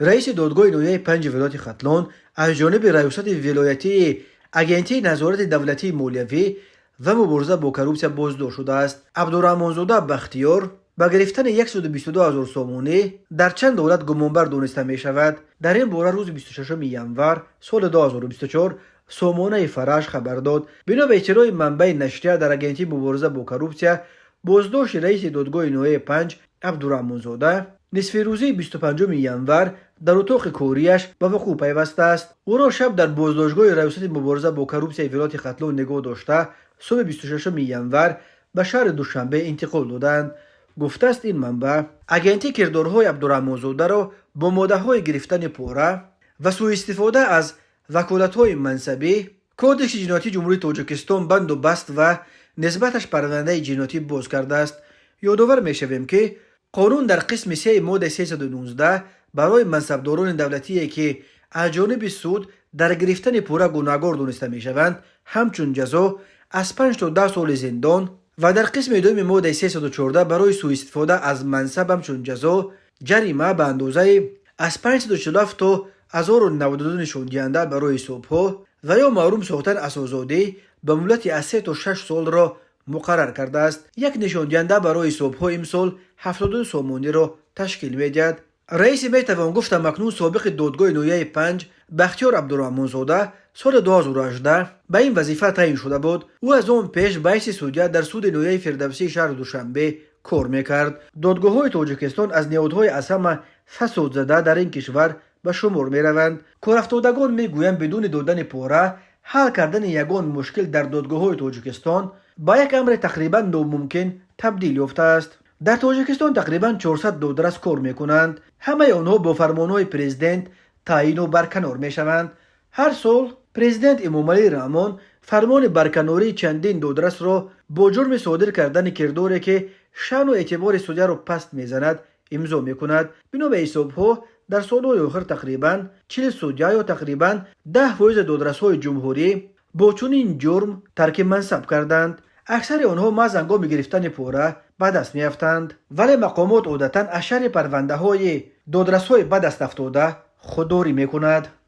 رئیس دادگاه نویه 5 ولایت ختلان از جانب ریاست ولایتی اگنتی نظارت دولتی مالیوی و مبارزه با کروپسیا بازداشت شده است. عبدالرحمن زاده بختیار با گرفتن 122,000 سامانه در چند دولت گمانبر دانسته می شود. در این باره روز 26 ینور سال 2024 سامانه فرش خبر داد. بنا به اطلاع منبع نشریه در اگنتی مبارزه با کروپسیا بازداشت رئیس دادگاه نویه 5 عبدالرحمن زاده نصف روزی 25 ینور در اتاق کاریش به وقوع پیوسته است. او را شب در بازداشتگاه ریاست مبارزه با کروپسیا ولایت ختلان نگاه داشته صبح 26 ینور به شهر دوشنبه انتقال دادند. گفته است این منبع اگنتی کردارهای عبدالرحمن زاده را با ماده‌های گرفتن پاره و سوء استفاده از وکالت‌های منصبی کودکس جنایتی جمهوری تاجیکستان بند و بست و نسبتش پرونده جنایتی باز کرده است. یادآور می‌شویم که قانون در قسم 3 ماده 319 برای منصبداران دولتی که از جانب سود در گرفتن پوره گناهکار دانسته می‌شوند همچون جزا از 5 تا 10 سال زندان و در قسم 2 ماده 314 برای سوء استفاده از منصب همچون جزا جریمه به اندازه از 547 تا 1092 نشان دهنده برای صبح‌ها و یا محروم ساختن از آزادی به مهلت از 3 تا 6 سال را مقرر کرده است. یک نشان دهنده برای صبح‌ها امسال 72 سامانه را تشکیل می‌دهد. رئیس میتوان گفت مکنون سابق دادگاه نویه 5 بختیار عبدالرحمن زاده سال 2018 به این وظیفه تعیین شده بود. او از آن پیش به حیث سودجه در سود نویه فردوسی شهر دوشنبه کار میکرد. دادگاه‌های تاجیکستان از نهادهای از همه فساد زده در این کشور به شمار میروند. کارافتادگان میگویند بدون دادن پاره حل کردن یگان مشکل در دادگاه‌های تاجیکستان با یک امر تقریبا ناممکن تبدیل یافته است. در تاجیکستان تقریبا 400 دادرس کار میکنند. همه آنها با فرمانهای پرزیدنت تعیین و برکنار میشوند. هر سال پرزیدنت امامعلی رحمان فرمان برکناری چندین دادرس را با جرم صادر کردن کرداری که شأن و اعتبار سودجه را پست میزند امضا میکند. بنا به حسابها در سالهای آخر تقریبا 40 سودجه یا تقریبا 10% دادرس‌های جمهوری با چنین جرم ترک منصب کردند. اکثر آنها محض هنگام گرفتن پاره به دست میافتند، ولی مقامات عادتا از شر پرونده های دادرس های به دست افتاده خودداری میکند.